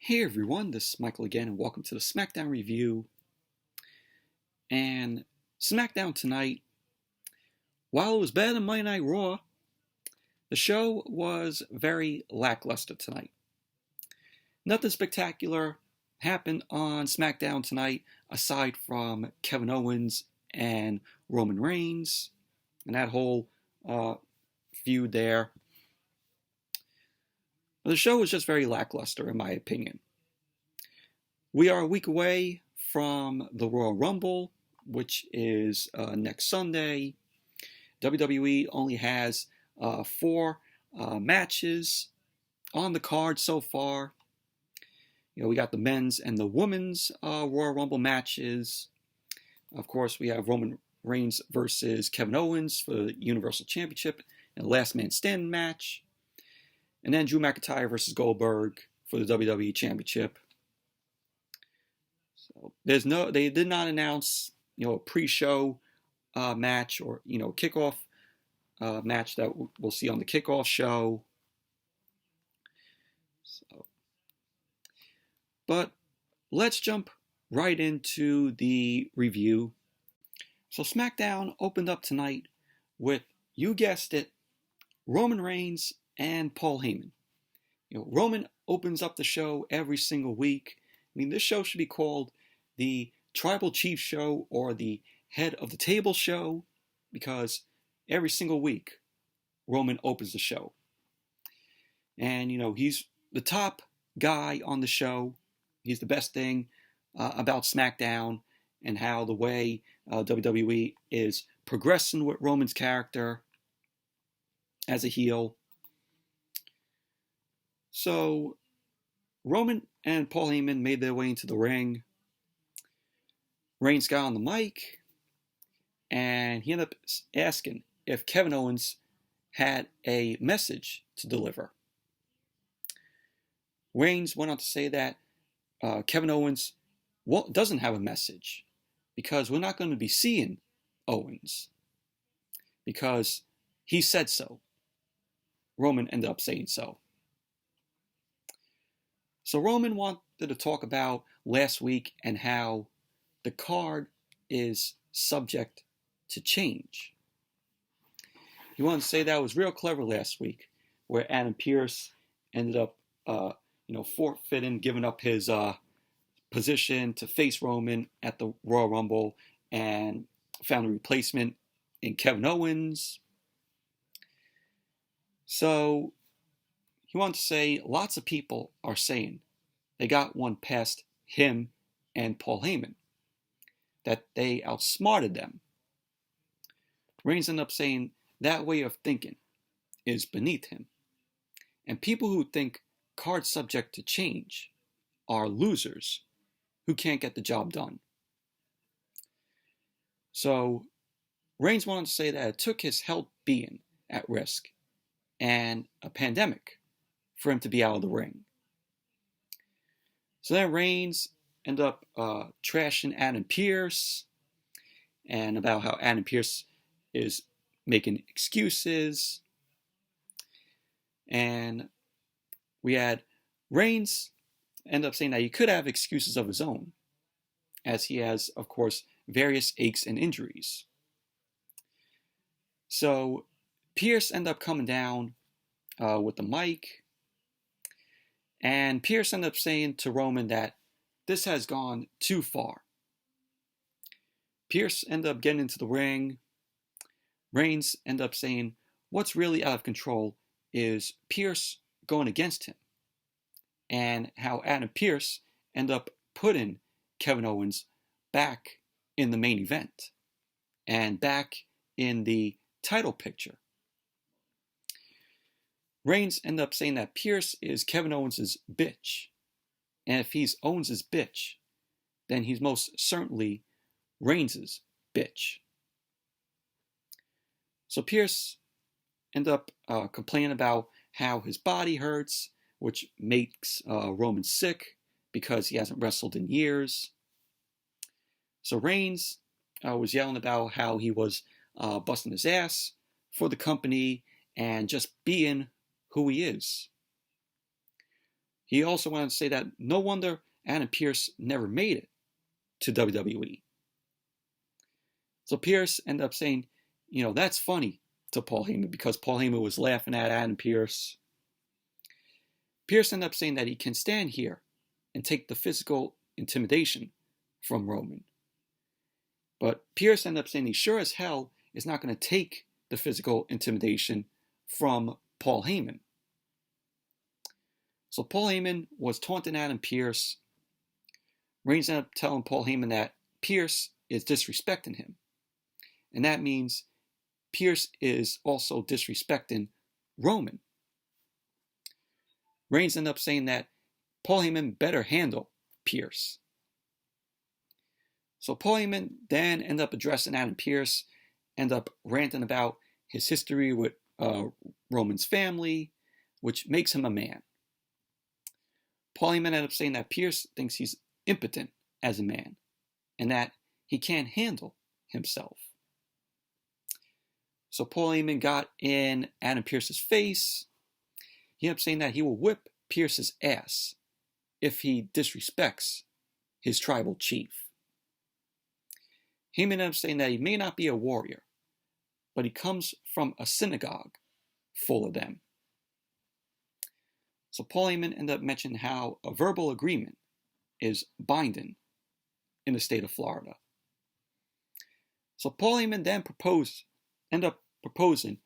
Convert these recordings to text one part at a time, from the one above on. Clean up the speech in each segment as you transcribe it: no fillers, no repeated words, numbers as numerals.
Hey everyone, this is Michael again, and welcome to the Smackdown review. And Smackdown tonight, while it was better than Monday Night Raw, the show was very lackluster tonight. Nothing spectacular happened on Smackdown tonight aside from Kevin Owens and Roman Reigns and that whole feud there. The show was just very lackluster, in my opinion. We are a week away from the Royal Rumble, which is next Sunday. WWE only has 4 matches on the card so far. You know, we got the men's and the women's Royal Rumble matches. Of course, we have Roman Reigns versus Kevin Owens for the Universal Championship and the Last Man Standing match. And then Drew McIntyre versus Goldberg for the WWE Championship. So they did not announce, a pre-show match or, kickoff match that we'll see on the kickoff show. But let's jump right into the review. So SmackDown opened up tonight with, you guessed it, Roman Reigns and Paul Heyman. Roman opens up the show every single week. I mean, this show should be called the Tribal Chief Show or the Head of the Table Show, because every single week Roman opens the show. And, he's the top guy on the show. He's the best thing about SmackDown and how the way WWE is progressing with Roman's character as a heel. So Roman and Paul Heyman made their way into the ring. Reigns got on the mic, and he ended up asking if Kevin Owens had a message to deliver. Reigns went on to say that Kevin Owens doesn't have a message because we're not going to be seeing Owens because he said so. Roman ended up saying so. So Roman wanted to talk about last week and how the card is subject to change. He wanted to say that was real clever last week, where Adam Pearce ended up, forfeiting, giving up his position to face Roman at the Royal Rumble, and found a replacement in Kevin Owens. So he wanted to say lots of people are saying they got one past him and Paul Heyman, that they outsmarted them. Reigns ended up saying that way of thinking is beneath him. And people who think cards subject to change are losers who can't get the job done. So Reigns wanted to say that it took his health being at risk and a pandemic for him to be out of the ring. So then Reigns ended up trashing Adam Pearce and about how Adam Pearce is making excuses. And we had Reigns end up saying that he could have excuses of his own, as he has, of course, various aches and injuries. So Pearce ended up coming down with the mic, and Pearce ended up saying to Roman that this has gone too far. Pearce ended up getting into the ring. Reigns ended up saying what's really out of control is Pearce going against him, and how Adam Pearce ended up putting Kevin Owens back in the main event and back in the title picture. Reigns ended up saying that Pearce is Kevin Owens' bitch, and if he's Owens' bitch, then he's most certainly Reigns' bitch. So Pearce ended up complaining about how his body hurts, which makes Roman sick because he hasn't wrestled in years. So Reigns was yelling about how he was busting his ass for the company and just being who he is. he also wanted to say that no wonder Adam Pearce never made it to WWE. So Pearce ended up saying, that's funny to Paul Heyman because Paul Heyman was laughing at Adam Pearce. Pearce ended up saying that he can stand here and take the physical intimidation from Roman. But Pearce ended up saying he sure as hell is not going to take the physical intimidation from Paul Heyman. So Paul Heyman was taunting Adam Pearce. Reigns ended up telling Paul Heyman that Pearce is disrespecting him. And that means Pearce is also disrespecting Roman. Reigns ended up saying that Paul Heyman better handle Pearce. So Paul Heyman then ended up addressing Adam Pearce, ended up ranting about his history with Roman's family, which makes him a man. Paul Heyman ended up saying that Pearce thinks he's impotent as a man and that he can't handle himself. So Paul Heyman got in Adam Pearce's face. He ended up saying that he will whip Pearce's ass if he disrespects his tribal chief. Heyman ended up saying that he may not be a warrior, but he comes from a synagogue full of them. So Paul Heyman ended up mentioning how a verbal agreement is binding in the state of Florida. So Paul Heyman then ended up proposing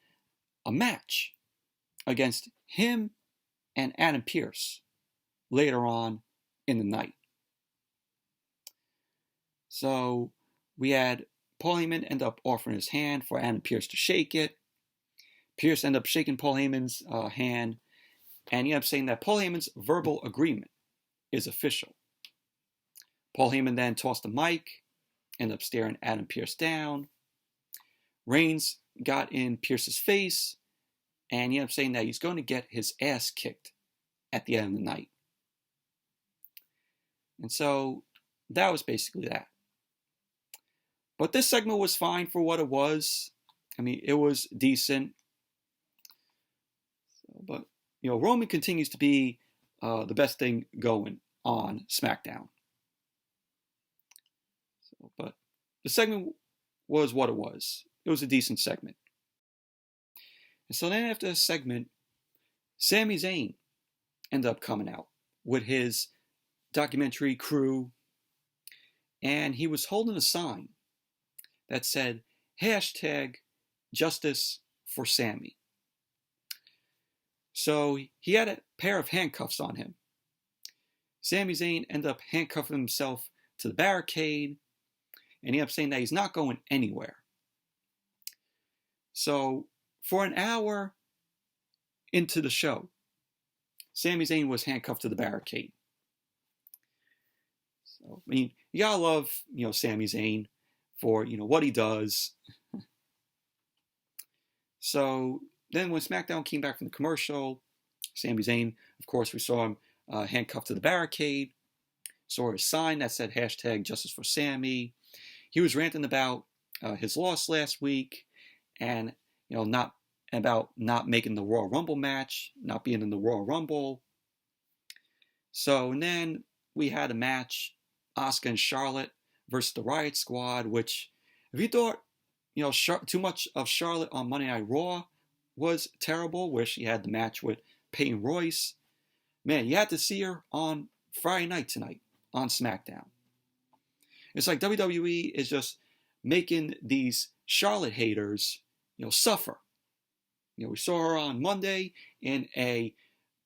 a match against him and Adam Pearce later on in the night. So we had Paul Heyman end up offering his hand for Adam Pearce to shake it. Pearce ended up shaking Paul Heyman's hand, and he ended up saying that Paul Heyman's verbal agreement is official. Paul Heyman then tossed the mic, ended up staring Adam Pearce down. Reigns got in Pearce's face, and he ended up saying that he's going to get his ass kicked at the end of the night. And so that was basically that. But this segment was fine for what it was. I mean, it was decent. But, Roman continues to be the best thing going on SmackDown. But the segment was what it was. It was a decent segment. And so then after the segment, Sami Zayn ended up coming out with his documentary crew, and he was holding a sign that said, #Justice for Sami. So he had a pair of handcuffs on him. Sami Zayn ended up handcuffing himself to the barricade, and he ended up saying that he's not going anywhere. So for an hour into the show, Sami Zayn was handcuffed to the barricade. So, I mean, you gotta love, Sami Zayn for, what he does. So then when SmackDown came back from the commercial, Sami Zayn, of course, we saw him handcuffed to the barricade. Saw a sign that said #Justice for Sami. He was ranting about his loss last week, and not making the Royal Rumble match, not being in the Royal Rumble. So and then we had a match, Asuka and Charlotte versus the Riott Squad, which if you thought too much of Charlotte on Monday Night Raw was terrible, where she had the match with Peyton Royce, man, you had to see her on Friday night tonight on SmackDown. It's like WWE is just making these Charlotte haters suffer. We saw her on Monday in a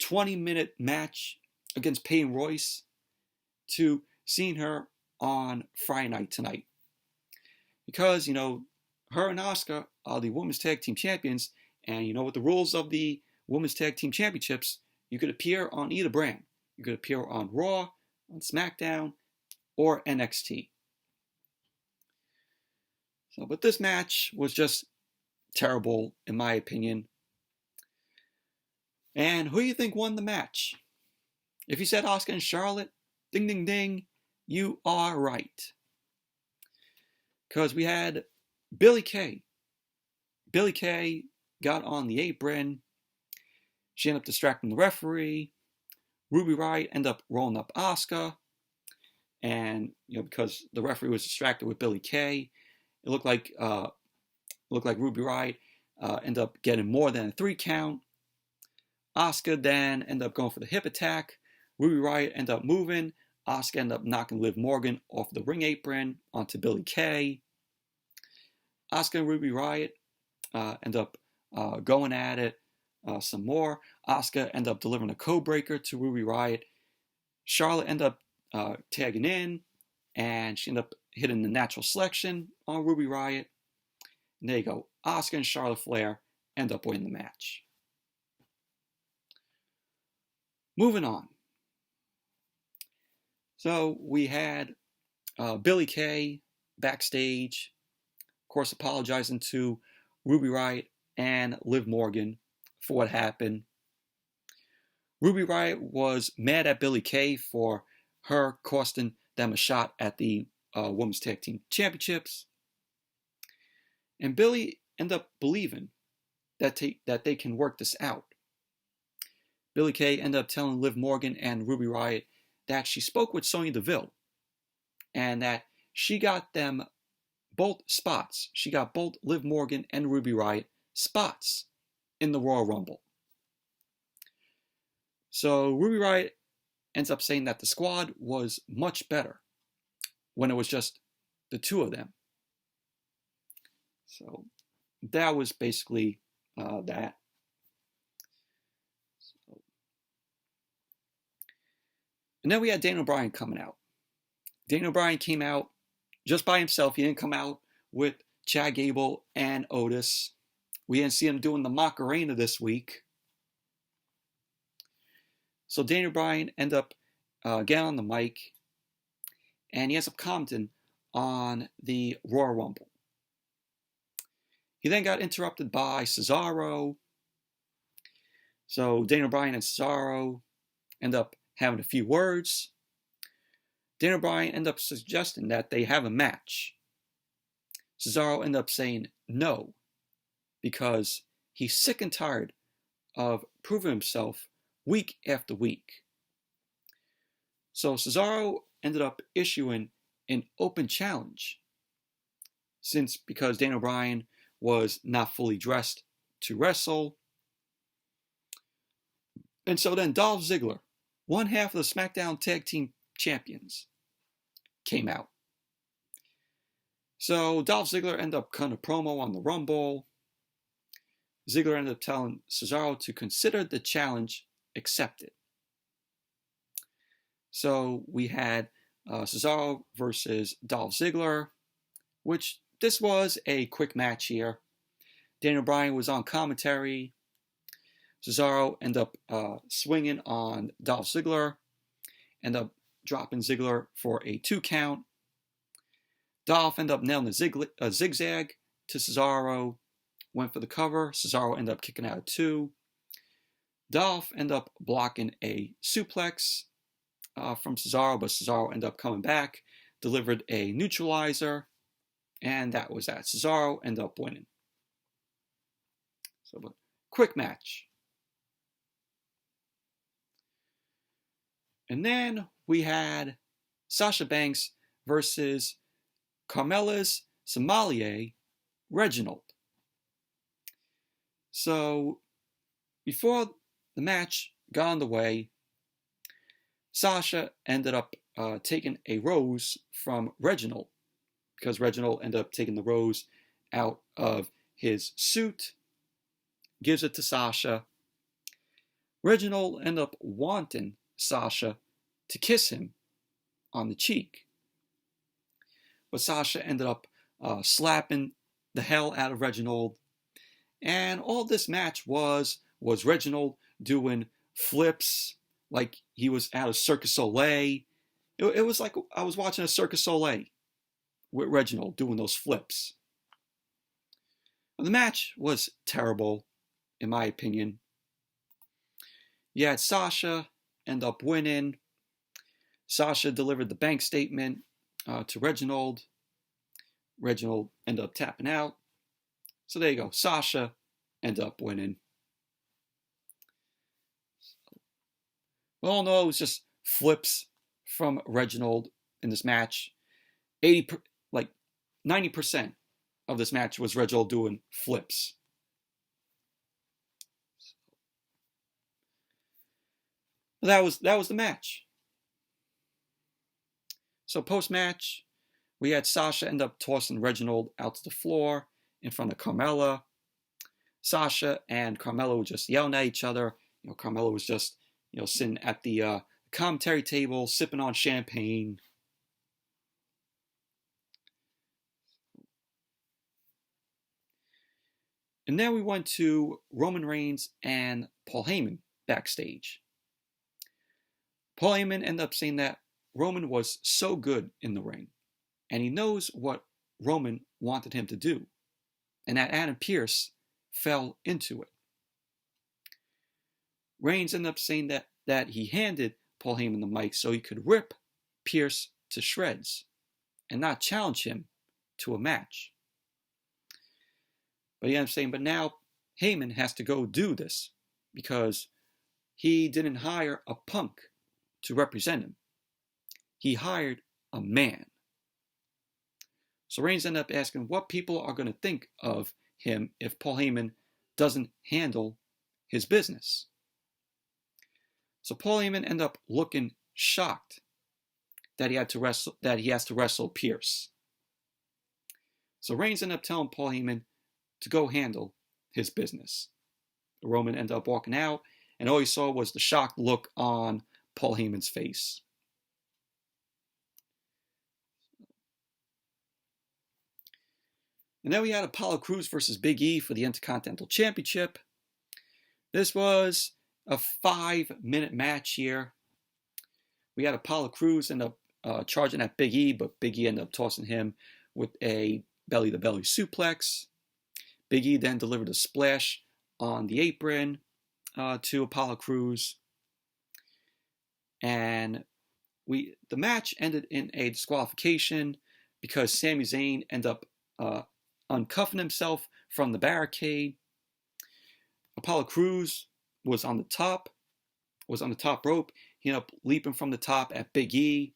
20-minute match against Peyton Royce, to seeing her on Friday night tonight. Because, her and Asuka are the Women's Tag Team Champions, and with the rules of the Women's Tag Team Championships, you could appear on either brand. You could appear on Raw, on SmackDown, or NXT. So, but this match was just terrible, in my opinion. And who do you think won the match? If you said Asuka and Charlotte, ding, ding, ding, you are right. Because we had Billie Kay. Billie Kay got on the apron. She ended up distracting the referee. Ruby Riott ended up rolling up Asuka, and because the referee was distracted with Billie Kay, it looked like Ruby Riott ended up getting more than a 3 count. Asuka then ended up going for the hip attack. Ruby Riott ended up moving. Asuka ended up knocking Liv Morgan off the ring apron onto Billie Kay. Asuka and Ruby Riott end up going at it some more. Asuka ended up delivering a code breaker to Ruby Riott. Charlotte ended up tagging in, and she ended up hitting the natural selection on Ruby Riott. And there you go. Asuka and Charlotte Flair end up winning the match. Moving on. So we had Billie Kay backstage, of course, apologizing to Ruby Riott and Liv Morgan for what happened. Ruby Riott was mad at Billie Kay for her costing them a shot at the Women's Tag Team Championships. And Billie ended up believing that they can work this out. Billie Kay ended up telling Liv Morgan and Ruby Riott that she spoke with Sonya Deville and that she got them both spots. She got both Liv Morgan and Ruby Riott spots in the Royal Rumble. So Ruby Riott ends up saying that the squad was much better when it was just the two of them. So that was basically that. And then we had Daniel Bryan coming out. Daniel Bryan came out just by himself. He didn't come out with Chad Gable and Otis. We didn't see him doing the Macarena this week. So Daniel Bryan ended up getting on the mic, and he ends up commenting on the Royal Rumble. He then got interrupted by Cesaro. So Daniel Bryan and Cesaro end up having a few words. Daniel Bryan ended up suggesting that they have a match. Cesaro ended up saying no, because he's sick and tired of proving himself week after week. So Cesaro ended up issuing an open challenge, because Daniel Bryan was not fully dressed to wrestle. And so then Dolph Ziggler, one half of the SmackDown Tag Team Champions, came out. So Dolph Ziggler ended up cutting a promo on the Rumble. Ziggler ended up telling Cesaro to consider the challenge accepted. So we had Cesaro versus Dolph Ziggler, which this was a quick match here. Daniel Bryan was on commentary. Cesaro ended up swinging on Dolph Ziggler, ended up dropping Ziggler for a 2 count. Dolph ended up nailing a zigzag to Cesaro, went for the cover. Cesaro ended up kicking out at 2. Dolph ended up blocking a suplex from Cesaro, but Cesaro ended up coming back, delivered a neutralizer, and that was that. Cesaro ended up winning. So, but quick match. And then we had Sasha Banks versus Carmella's sommelier, Reginald. So, before the match got underway, Sasha ended up taking a rose from Reginald, because Reginald ended up taking the rose out of his suit, gives it to Sasha. Reginald ended up wanting Sasha to kiss him on the cheek, but Sasha ended up slapping the hell out of Reginald, and all this match was Reginald doing flips like he was at a Circus Soleil. It was like I was watching a Circus Soleil with Reginald doing those flips. The match was terrible, in my opinion. You had Sasha end up winning. Sasha delivered the bank statement to Reginald. Reginald ended up tapping out. So there you go. Sasha ended up winning. We all know it was just flips from Reginald in this match. 80, like 90% of this match was Reginald doing flips. That was the match. So post-match, we had Sasha end up tossing Reginald out to the floor in front of Carmella. Sasha and Carmella were just yelling at each other. Carmella was just, sitting at the commentary table, sipping on champagne. And then we went to Roman Reigns and Paul Heyman backstage. Paul Heyman ended up saying that Roman was so good in the ring, and he knows what Roman wanted him to do, and that Adam Pearce fell into it. Reigns ended up saying that he handed Paul Heyman the mic so he could rip Pearce to shreds and not challenge him to a match. But he ended up saying, but now Heyman has to go do this because he didn't hire a punk to represent him. He hired a man. So Reigns ended up asking what people are going to think of him if Paul Heyman doesn't handle his business. So Paul Heyman ended up looking shocked that he has to wrestle Pearce. So Reigns ended up telling Paul Heyman to go handle his business. Roman ended up walking out, and all he saw was the shocked look on Paul Heyman's face. And then we had Apollo Crews versus Big E for the Intercontinental Championship. This was a 5-minute match here. We had Apollo Crews end up charging at Big E, but Big E ended up tossing him with a belly-to-belly suplex. Big E then delivered a splash on the apron to Apollo Crews. And the match ended in a disqualification because Sami Zayn ended up uncuffing himself from the barricade. Apollo Crews was on the top rope. He ended up leaping from the top at Big E,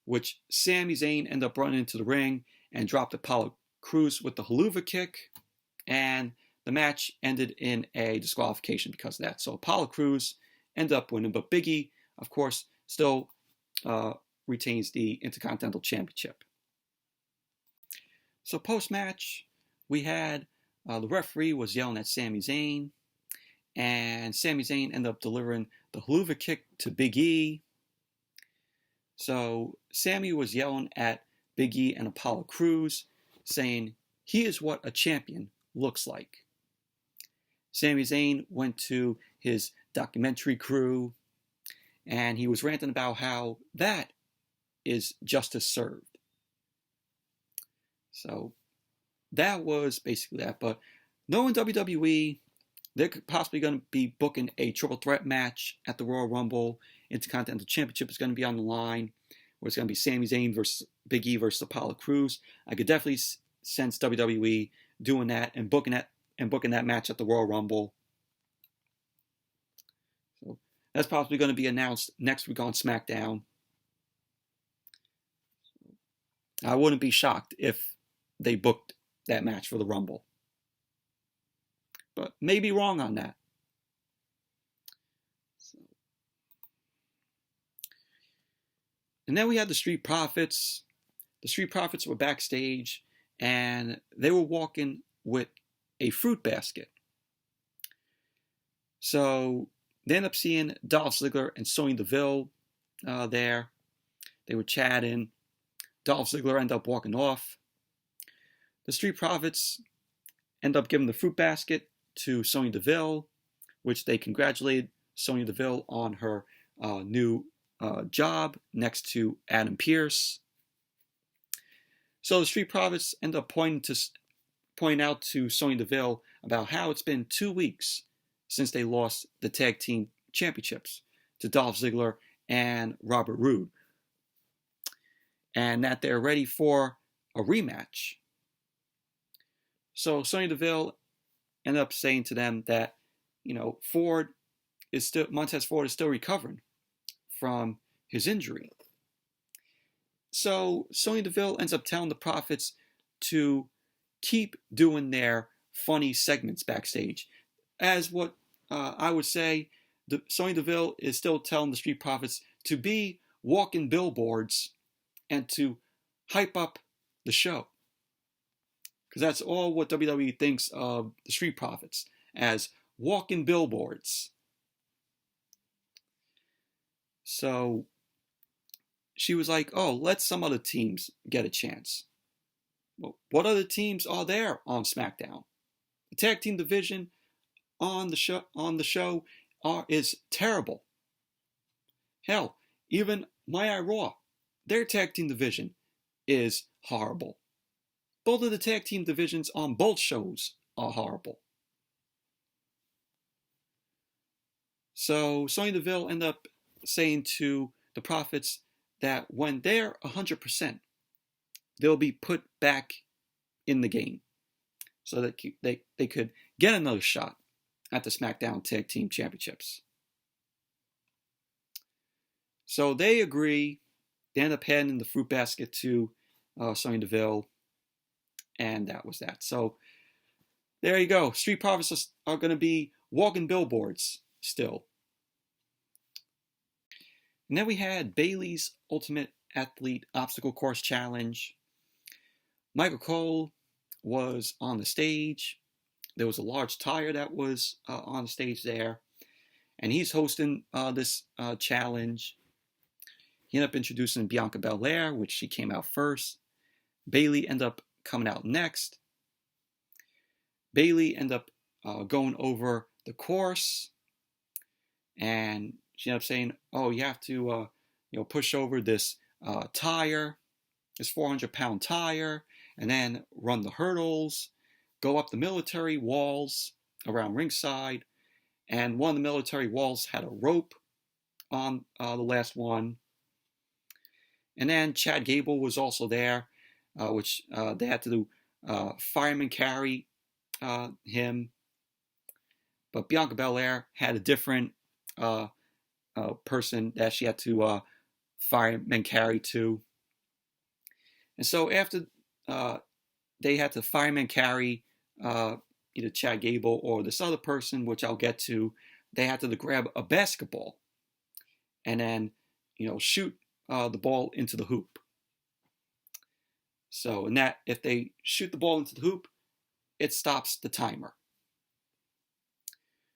which Sami Zayn ended up running into the ring and dropped Apollo Crews with the haluva kick. And the match ended in a disqualification because of that. So Apollo Crews ended up winning, but Big E, of course, still retains the Intercontinental Championship. So post-match, we had the referee was yelling at Sami Zayn, and Sami Zayn ended up delivering the haluva kick to Big E. So Sami was yelling at Big E and Apollo Crews, saying, "He is what a champion looks like." Sami Zayn went to his documentary crew, and he was ranting about how that is justice served. So that was basically that. But knowing WWE, they're possibly going to be booking a triple threat match at the Royal Rumble. Intercontinental Championship is going to be on the line, where it's going to be Sami Zayn versus Big E versus Apollo Crews. I could definitely sense WWE doing that and booking that match at the Royal Rumble. So that's possibly going to be announced next week on SmackDown. I wouldn't be shocked if they booked that match for the Rumble, but may be wrong on that. And then we had the Street Profits. The Street Profits were backstage, and they were walking with a fruit basket. So they end up seeing Dolph Ziggler and Sonya Deville there. They were chatting. Dolph Ziggler ended up walking off. The Street Profits end up giving the fruit basket to Sonya Deville, which they congratulated Sonya Deville on her new job next to Adam Pearce. So the Street Profits end up pointing out to Sonya Deville about how it's been 2 weeks since they lost the tag team championships to Dolph Ziggler and Robert Roode, and that they're ready for a rematch. So Sonya Deville ended up saying to them that, Montez Ford is still recovering from his injury. So Sonya Deville ends up telling the Profits to keep doing their funny segments backstage. As what I would say, Sonya Deville is still telling the Street Profits to be walking billboards and to hype up the show. Because that's all what WWE thinks of the Street Profits, as walking billboards. So she was like, oh, let some other teams get a chance. Well, what other teams are there on SmackDown? The tag team division on the show is terrible. Hell, even My Raw, their tag team division is horrible. Both of the tag team divisions on both shows are horrible. So Sonya Deville ended up saying to the Profits that when they're 100%, they'll be put back in the game so that they could get another shot at the SmackDown Tag Team Championships. So they agree. They end up handing the fruit basket to Sonya Deville, and that was that. So there you go. Street Profits are going to be walking billboards still. And then we had Bayleys' Ultimate Athlete Obstacle Course Challenge. Michael Cole was on the stage. There was a large tire that was on the stage there. And he's hosting this challenge. He ended up introducing Bianca Belair, which she came out first. Bayley ended up coming out next. Bayley ended up going over the course. And she ended up saying, oh, you have to push over this tire, this 400-pound tire, and then run the hurdles, go up the military walls around ringside. And one of the military walls had a rope on the last one. And then Chad Gable was also there, which they had to do fireman carry him. But Bianca Belair had a different person that she had to fireman carry to. And so after they had to fireman carry either Chad Gable or this other person, which I'll get to, they had to grab a basketball and then, shoot the ball into the hoop. So, and that if they shoot the ball into the hoop, it stops the timer.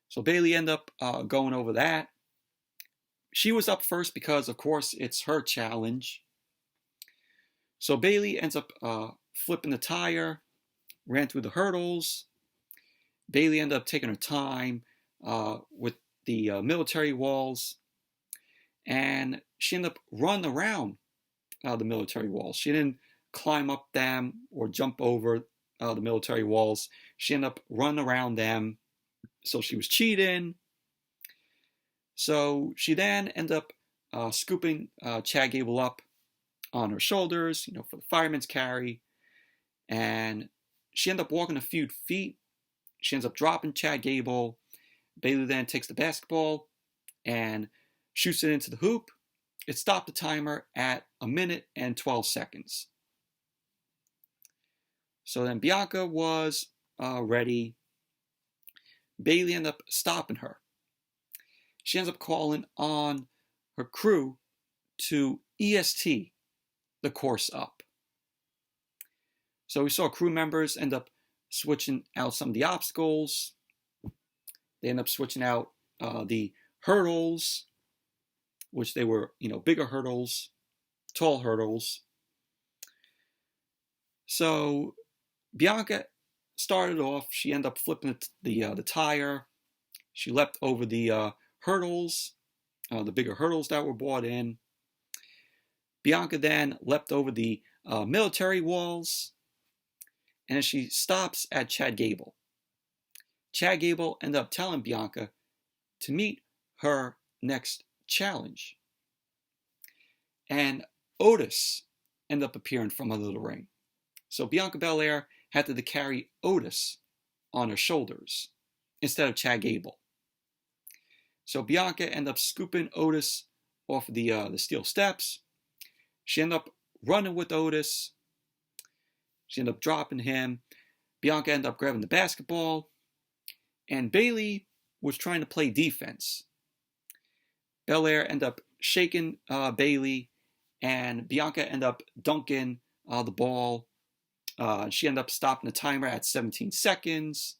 So Bayley ended up going over that. She was up first because, of course, it's her challenge. So Bayley ends up flipping the tire, ran through the hurdles. Bayley ended up taking her time with the military walls. And she ended up running around the military walls. She didn't climb up them or jump over the military walls. She ended up running around them. So she was cheating. So she then ended up scooping Chad Gable up on her shoulders, for the fireman's carry. And she ended up walking a few feet. She ends up dropping Chad Gable. Bayley then takes the basketball and shoots it into the hoop. It stopped the timer at 1 minute and 12 seconds. So then Bianca was ready. Bayley ended up stopping her. She ends up calling on her crew to EST the course up. So we saw crew members end up switching out some of the obstacles. They end up switching out the hurdles, which they were, bigger hurdles, tall hurdles. So Bianca started off, she ended up flipping the tire. She leapt over the hurdles, the bigger hurdles that were brought in. Bianca then leapt over the military walls. And then she stops at Chad Gable. Chad Gable ended up telling Bianca to meet her next challenge. And Otis ended up appearing from under the ring. So Bianca Belair had to carry Otis on her shoulders instead of Chad Gable. So Bianca ended up scooping Otis off of the steel steps. She ended up running with Otis. She ended up dropping him. Bianca ended up grabbing the basketball. And Bayley was trying to play defense. Belair ended up shaking Bayley. And Bianca ended up dunking the ball. She ended up stopping the timer at 17 seconds.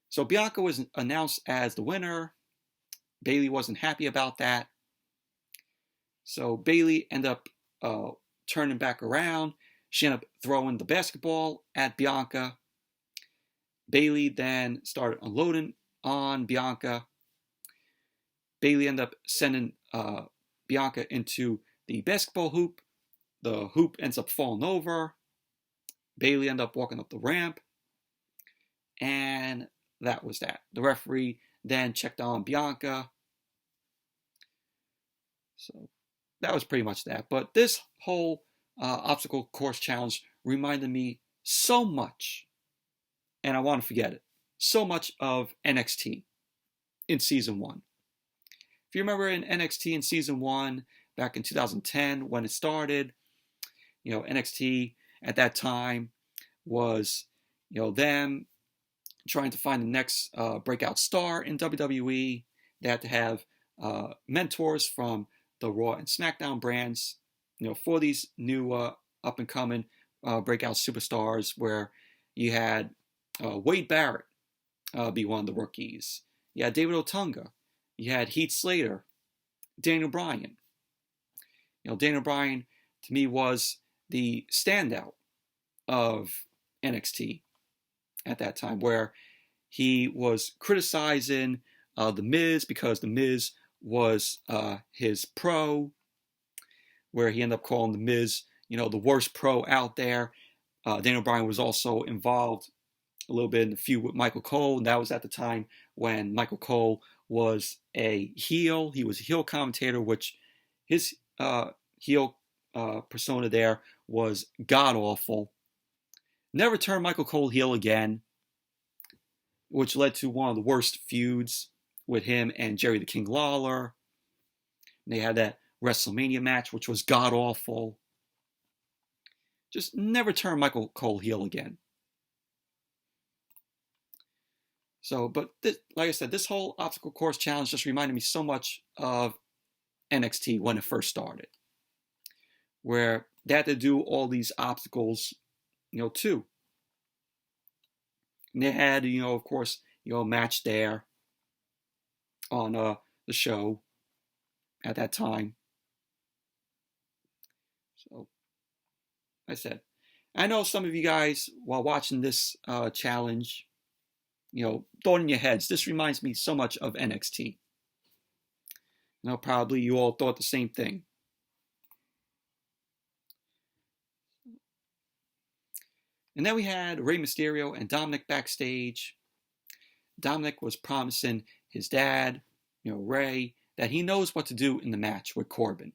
So Bianca was announced as the winner. Bayley wasn't happy about that. So Bayley ended up turning back around. She ended up throwing the basketball at Bianca. Bayley then started unloading on Bianca. Bayley ended up sending Bianca into the basketball hoop. The hoop ends up falling over. Bayley ended up walking up the ramp. And that was that. The referee then checked on Bianca. So that was pretty much that. But this whole obstacle course challenge reminded me so much, and I want to forget it, so much of NXT in Season 1. If you remember in NXT in Season 1, back in 2010 when it started, NXT at that time was, them trying to find the next breakout star in WWE. They had to have mentors from the Raw and Smackdown brands, for these new up-and-coming breakout superstars, where you had Wade Barrett be one of the rookies. You had David Otunga. You had Heath Slater, Daniel Bryan. Daniel Bryan, to me, was the standout of NXT at that time, where he was criticizing The Miz because The Miz was his pro, where he ended up calling The Miz, the worst pro out there. Daniel Bryan was also involved a little bit in the feud with Michael Cole, and that was at the time when Michael Cole was a heel. He was a heel commentator, which his heel persona there was god-awful. Never turned Michael Cole heel again, which led to one of the worst feuds with him and Jerry the King Lawler. They had that WrestleMania match, which was god-awful. Just never turn Michael Cole heel again. So, but this, like I said, this whole obstacle course challenge just reminded me so much of NXT when it first started, where they had to do all these obstacles, too. And they had, of course, a match there on the show at that time. So, like I said, I know some of you guys, while watching this challenge, thought in your heads, this reminds me so much of NXT. Probably you all thought the same thing. And then we had Rey Mysterio and Dominik backstage. Dominik was promising his dad, Rey, that he knows what to do in the match with Corbin.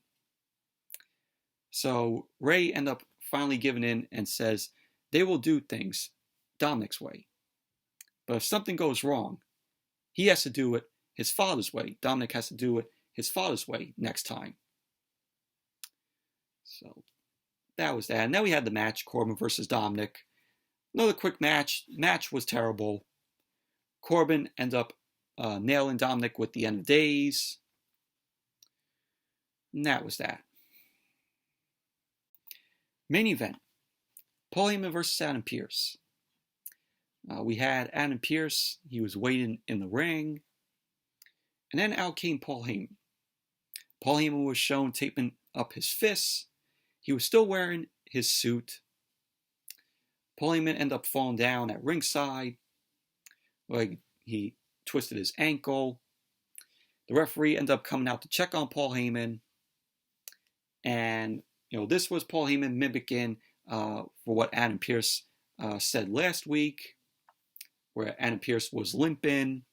So Rey ended up finally giving in and says they will do things Dominik's way. But if something goes wrong, he has to do it his father's way. Dominik has to do it his father's way next time. So that was that. And then we had the match, Corbin versus Dominik. Another quick match. Match was terrible. Corbin ended up nailing Dominik with the end of days. And that was that. Main event. Paul Heyman versus Adam Pearce. We had Adam Pearce. He was waiting in the ring. And then out came Paul Heyman. Paul Heyman was shown taping up his fists. He was still wearing his suit. Paul Heyman ended up falling down at ringside. He twisted his ankle. The referee ended up coming out to check on Paul Heyman. And, this was Paul Heyman mimicking for what Adam Pearce said last week, where Adam Pearce was limping.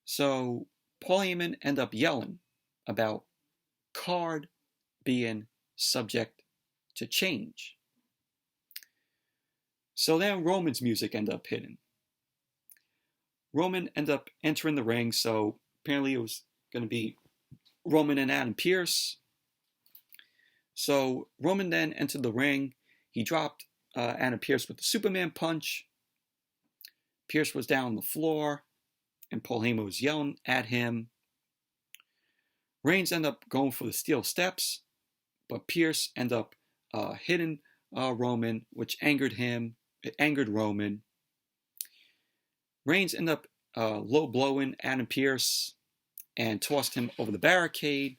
So Paul Heyman ended up yelling about card being subject to change. So then Roman's music ended up hitting. Roman ended up entering the ring, so apparently it was going to be Roman and Adam Pearce. So Roman then entered the ring. He dropped Adam Pearce with the Superman punch. Pearce was down on the floor, and Paul Heyman was yelling at him. Reigns ended up going for the steel steps, but Pearce ended up hitting Roman, which angered him. It angered Roman. Reigns ended up low blowing Adam Pearce and tossed him over the barricade.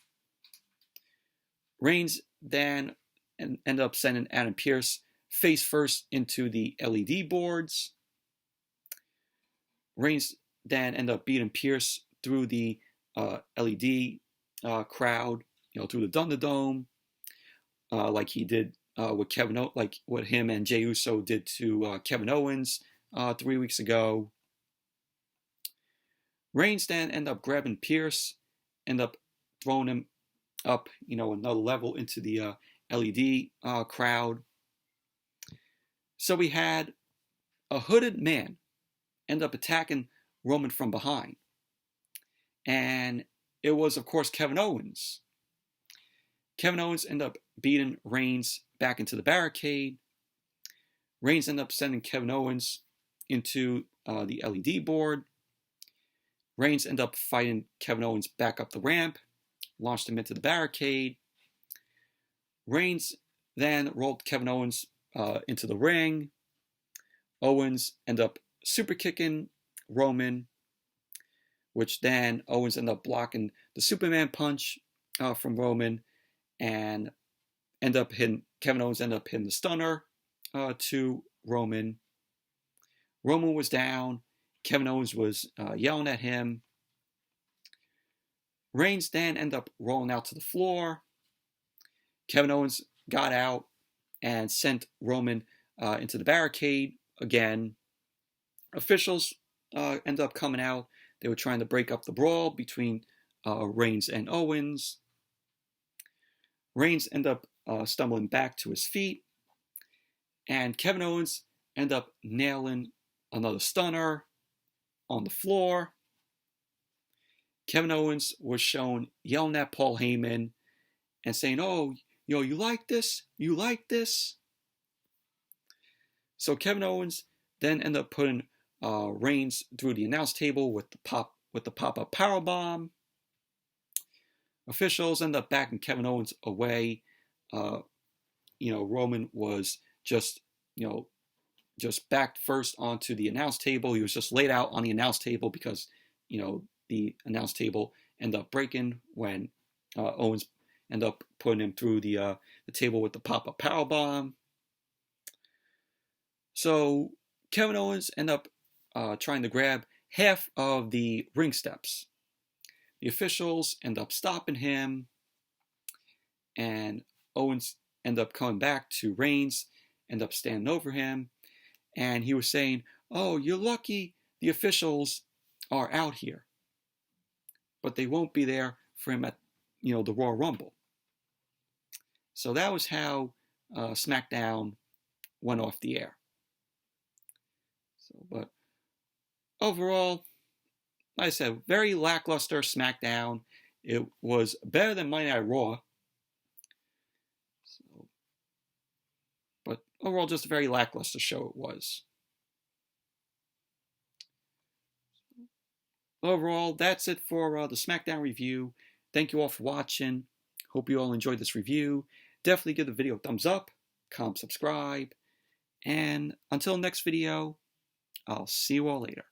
Reigns then ended up sending Adam Pearce face first into the LED boards. Reigns then ended up beating Pearce through the LED crowd, through the Thunderdome, like he did with like what him and Jey Uso did to Kevin Owens 3 weeks ago. Reigns then ended up grabbing Pearce, ended up throwing him up, another level into the LED crowd. So we had a hooded man end up attacking Roman from behind. And it was, of course, Kevin Owens. Kevin Owens ended up beating Reigns back into the barricade. Reigns ended up sending Kevin Owens into the LED board. Reigns ended up fighting Kevin Owens back up the ramp, launched him into the barricade. Reigns then rolled Kevin Owens into the ring. Owens ended up super kicking Roman, which then Owens ended up blocking the Superman punch from Roman, and Kevin Owens ended up hitting the stunner to Roman. Roman was down. Kevin Owens was yelling at him. Reigns then ended up rolling out to the floor. Kevin Owens got out and sent Roman into the barricade again. Officials ended up coming out. They were trying to break up the brawl between Reigns and Owens. Reigns ended up stumbling back to his feet. And Kevin Owens ended up nailing another stunner on the floor. Kevin Owens was shown yelling at Paul Heyman and saying, "Oh, you like this? You like this?" So Kevin Owens then ended up putting Reigns through the announce table with the pop-up powerbomb. Officials ended up backing Kevin Owens away. Roman was just backed first onto the announce table. He was just laid out on the announce table because, the announce table ended up breaking when Owens ended up putting him through the table with the pop-up powerbomb. So Kevin Owens ended up trying to grab half of the ring steps. The officials end up stopping him, and Owens ended up coming back to Reigns, ended up standing over him, and he was saying, "Oh, you're lucky the officials are out here, but they won't be there for him at the Royal Rumble." So that was how SmackDown went off the air. But overall, like I said, very lackluster SmackDown. It was better than Monday Night Raw. But overall, just a very lackluster show it was. Overall, that's it for the SmackDown review. Thank you all for watching. Hope you all enjoyed this review. Definitely give the video a thumbs up, comment, subscribe. And until next video, I'll see you all later.